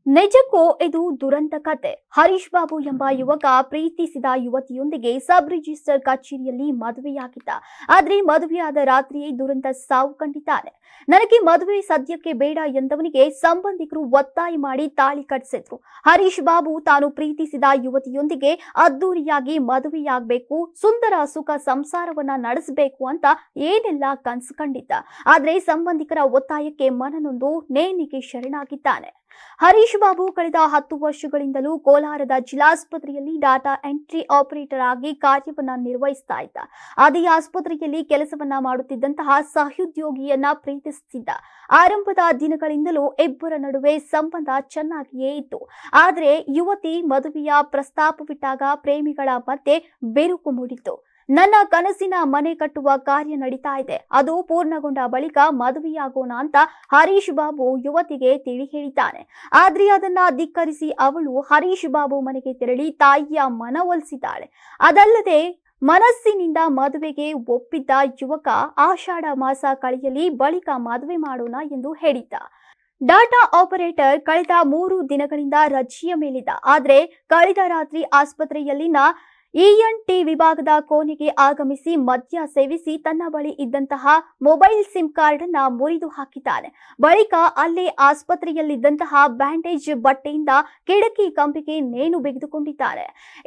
ನಿಜಕ್ಕೂ ಇದು ದುರಂತ ಕತೆ. ಹರೀಶ್ ಬಾಬು ಎಂಬ ಯುವಕ ಪ್ರೀತಿಸಿದ ಯುವತಿಯೊಂದಿಗೆ ಸಬ್ ರಿಜಿಸ್ಟರ್ ಕಚೇರಿಯಲ್ಲಿ ಮದುವೆಯಾಗಿದ್ದ. ಆದ್ರೆ ಮದುವೆಯಾದ ರಾತ್ರಿಯೇ ದುರಂತ ಸಾವು ಕಂಡಿದ್ದಾನೆ. ನನಗೆ ಮದುವೆ ಸದ್ಯಕ್ಕೆ ಬೇಡ ಎಂದವನಿಗೆ ಸಂಬಂಧಿಕರು ಒತ್ತಾಯ ಮಾಡಿ ತಾಳಿ ಕಟ್ಟಿಸಿದ್ರು. ಹರೀಶ್ ಬಾಬು ತಾನು ಪ್ರೀತಿಸಿದ ಯುವತಿಯೊಂದಿಗೆ ಅದ್ದೂರಿಯಾಗಿ ಮದುವೆಯಾಗಬೇಕು, ಸುಂದರ ಸುಖ ಸಂಸಾರವನ್ನ ನಡೆಸಬೇಕು ಅಂತ ಏನೆಲ್ಲ ಕನಸು ಕಂಡಿದ್ದ. ಆದ್ರೆ ಸಂಬಂಧಿಕರ ಒತ್ತಾಯಕ್ಕೆ ಮನನೊಂದು ನೇಣಿಗೆ ಶರಣಾಗಿದ್ದಾನೆ. ಹರೀಶ್ ಬಾಬು ಕಳೆದ 10 ವರ್ಷಗಳಿಂದಲೂ ಕೋಲಾರದ ಜಿಲ್ಲಾಸ್ಪತ್ರೆಯಲ್ಲಿ ಡಾಟಾ ಎಂಟ್ರಿ ಆಪರೇಟರ್ ಆಗಿ ಕಾರ್ಯವನ್ನ ನಿರ್ವಹಿಸ್ತಾ ಇದ್ದ. ಅದೇ ಆಸ್ಪತ್ರೆಯಲ್ಲಿ ಕೆಲಸವನ್ನ ಮಾಡುತ್ತಿದ್ದಂತಹ ಸಹೋದ್ಯೋಗಿಯನ್ನ ಪ್ರೀತಿಸುತ್ತಿದ್ದ. ಆರಂಭದ ದಿನಗಳಿಂದಲೂ ಇಬ್ಬರ ನಡುವೆ ಸಂಬಂಧ ಚೆನ್ನಾಗಿಯೇ ಇತ್ತು. ಆದರೆ ಯುವತಿ ಮದುವೆಯ ಪ್ರಸ್ತಾಪವಿಟ್ಟಾಗ ಪ್ರೇಮಿಗಳ ಮಧ್ಯೆ ಬಿರುಕು ಮೂಡಿತ್ತು. ನನ್ನ ಕನಸಿನ ಮನೆ ಕಟ್ಟುವ ಕಾರ್ಯ ನಡೀತಾ ಇದೆ, ಅದು ಪೂರ್ಣಗೊಂಡ ಬಳಿಕ ಮದುವೆಯಾಗೋಣ ಅಂತ ಹರೀಶ್ ಬಾಬು ಯುವತಿಗೆ ತಿಳಿ ಹೇಳಿದ್ದಾನೆ. ಆದ್ರೆ ಅದನ್ನ ಧಿಕ್ಕರಿಸಿ ಅವಳು ಹರೀಶ್ ಬಾಬು ಮನೆಗೆ ತೆರಳಿ ತಾಯಿಯ ಮನವೊಲಿಸಿದ್ದಾಳೆ. ಅದಲ್ಲದೆ ಮನಸ್ಸಿನಿಂದ ಮದುವೆಗೆ ಒಪ್ಪಿದ್ದ ಯುವಕ ಆಷಾಢ ಮಾಸ ಕಳೆಯಲಿ, ಬಳಿಕ ಮದುವೆ ಮಾಡೋಣ ಎಂದು ಹೇಳಿದ್ದ. ಡಾಟಾ ಆಪರೇಟರ್ ಕಳೆದ 3 ದಿನಗಳಿಂದ ರಜೆಯ ಮೇಲಿದ್ದ. ಆದ್ರೆ ಕಳೆದ ರಾತ್ರಿ ಆಸ್ಪತ್ರೆಯಲ್ಲಿನ ENT ವಿಭಾಗದ ಕೋಣೆಗೆ ಆಗಮಿಸಿ ಮದ್ಯ ಸೇವಿಸಿ ತನ್ನ ಬಳಿ ಇದ್ದಂತಹ ಮೊಬೈಲ್ ಸಿಮ್ ಕಾರ್ಡ್ ಅನ್ನ ಮುರಿದು ಹಾಕಿದ್ದಾನೆ. ಬಳಿಕ ಅಲ್ಲೇ ಆಸ್ಪತ್ರೆಯಲ್ಲಿದ್ದಂತಹ ಬ್ಯಾಂಡೇಜ್ ಬಟ್ಟೆಯಿಂದ ಕಿಡಕಿ ಕಂಬಿಗೆ ನೇಣು ಬಿಗಿದುಕೊಂಡಿದ್ದಾನೆ.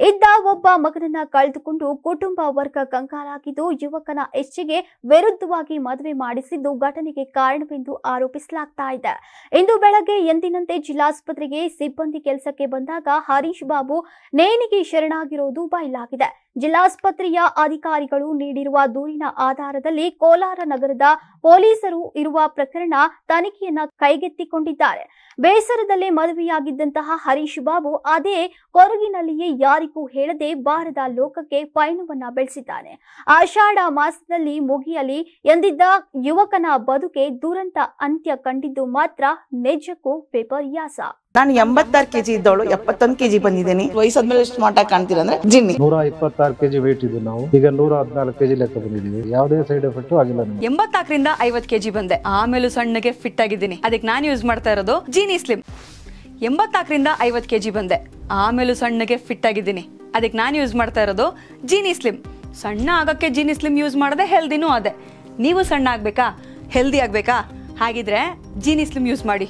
ಇದ್ದ ಒಬ್ಬ ಮಗನನ್ನ ಕಳೆದುಕೊಂಡು ಕುಟುಂಬ ವರ್ಗ ಕಂಗಾಲಾಗಿದ್ದು, ಯುವಕನ ಇಚ್ಛೆಗೆ ವಿರುದ್ಧವಾಗಿ ಮದುವೆ ಮಾಡಿಸಿದ್ದು ಘಟನೆಗೆ ಕಾರಣವೆಂದು ಆರೋಪಿಸಲಾಗ್ತಾ ಇದೆ. ಇಂದು ಬೆಳಗ್ಗೆ ಎಂದಿನಂತೆ ಜಿಲ್ಲಾಸ್ಪತ್ರೆಗೆ ಸಿಬ್ಬಂದಿ ಕೆಲಸಕ್ಕೆ ಬಂದಾಗ ಹರೀಶ್ ಬಾಬು ನೇಣಿಗೆ ಶರಣಾಗಿರುವುದು ಬಯಲಾಗಿದೆ. ಜಿಲ್ಲಾಸ್ಪತ್ರೆಯ ಅಧಿಕಾರಿಗಳು ನೀಡಿರುವ ದೂರಿನ ಆಧಾರದಲ್ಲಿ ಕೋಲಾರ ನಗರದ ಪೊಲೀಸರು ಇರುವ ಪ್ರಕರಣ ತನಿಖೆಯನ್ನ ಕೈಗೆತ್ತಿಕೊಂಡಿದ್ದಾರೆ. ಬೇಸರದಲ್ಲೇ ಮದುವೆಯಾಗಿದ್ದಂತಹ ಹರೀಶ್ ಬಾಬು ಅದೇ ಕೊರಗಿನಲ್ಲಿಯೇ ಯಾರಿಗೂ ಹೇಳದೆ ಬಾರದ ಲೋಕಕ್ಕೆ ಪಯಣವನ್ನ ಬೆಳೆಸಿದ್ದಾನೆ. ಆಷಾಢ ಮಾಸದಲ್ಲಿ ಮುಗಿಯಲಿ ಎಂದಿದ್ದ ಯುವಕನ ಬದುಕೆ ದುರಂತ ಅಂತ್ಯ ಕಂಡಿದ್ದು ಮಾತ್ರ ನಿಜಕ್ಕೂ ವಿಪರ್ಯಾಸ. ನಾನು 86 kg ಇದ್ದವಳು 71 kg ಬಂದಿದ್ದೇನೆ. ವಯಸ್ಸಾದ್ಮೇಲೆ ಸ್ಮಾರ್ಟ್ ಆಗಿ ಕಾಣ್ತೀರಾ ಅಂದ್ರೆ ಜಿನ್ನಿ. 126 kg ವೇಟ್ ಇದ್ದು ನಾವು ಈಗ 114 kg ಲೆಕ್ಕ ಬಂದಿದ್ದೀವಿ. ಯಾವುದೇ ಸೈಡ್ ಎಫೆಕ್ಟ್ ಆಗಿಲ್ಲ. 84 ರಿಂದ 50 kg ಬಂದೆ, ಆಮೇಲೆ ಸಣ್ಣಗೆ ಫಿಟ್ ಆಗಿದ್ದೀನಿ. ಅದಕ್ಕೆ ನಾನು ಯೂಸ್ ಮಾಡ್ತಾ ಇರೋದು ಜೀನಿ ಸ್ಲಿಮ್. 84 ರಿಂದ 50 kg ಬಂದೆ, ಆಮೇಲೆ ಸಣ್ಣಗೆ ಫಿಟ್ ಆಗಿದ್ದೀನಿ. ಅದಕ್ಕೆ ನಾನು ಯೂಸ್ ಮಾಡ್ತಾ ಇರೋದು ಜೀನಿ ಸ್ಲಿಮ್. ಸಣ್ಣ ಆಗಕ್ಕೆ ಜೀನಿ ಸ್ಲಿಮ್ ಯೂಸ್ ಮಾಡದೆ ಹೆಲ್ದಿನೂ ಅದೇ. ನೀವು ಸಣ್ಣ ಆಗ್ಬೇಕಾ, ಹೆಲ್ದಿ ಆಗ್ಬೇಕಾ? ಹಾಗಿದ್ರೆ ಜೀನಿ ಸ್ಲಿಮ್ ಯೂಸ್ ಮಾಡಿ.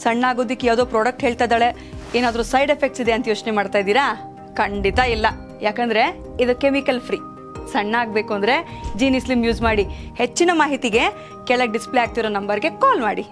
ಸಣ್ಣ ಆಗೋದಕ್ಕೆ ಯಾವುದೋ ಪ್ರಾಡಕ್ಟ್ ಹೇಳ್ತಾ ಇದ್ದಾಳೆ, ಏನಾದರೂ ಸೈಡ್ ಎಫೆಕ್ಟ್ಸ್ ಇದೆ ಅಂತ ಯೋಚನೆ ಮಾಡ್ತಾ ಇದ್ದೀರಾ? ಖಂಡಿತ ಇಲ್ಲ, ಯಾಕಂದ್ರೆ ಇದು ಕೆಮಿಕಲ್ ಫ್ರೀ. ಸಣ್ಣ ಆಗಬೇಕು ಅಂದ್ರೆ ಜೀನಿ ಸ್ಲಿಮ್ ಯೂಸ್ ಮಾಡಿ. ಹೆಚ್ಚಿನ ಮಾಹಿತಿಗೆ ಕೆಳಗೆ ಡಿಸ್ಪ್ಲೇ ಆಗ್ತಿರೋ ನಂಬರ್ಗೆ ಕಾಲ್ ಮಾಡಿ.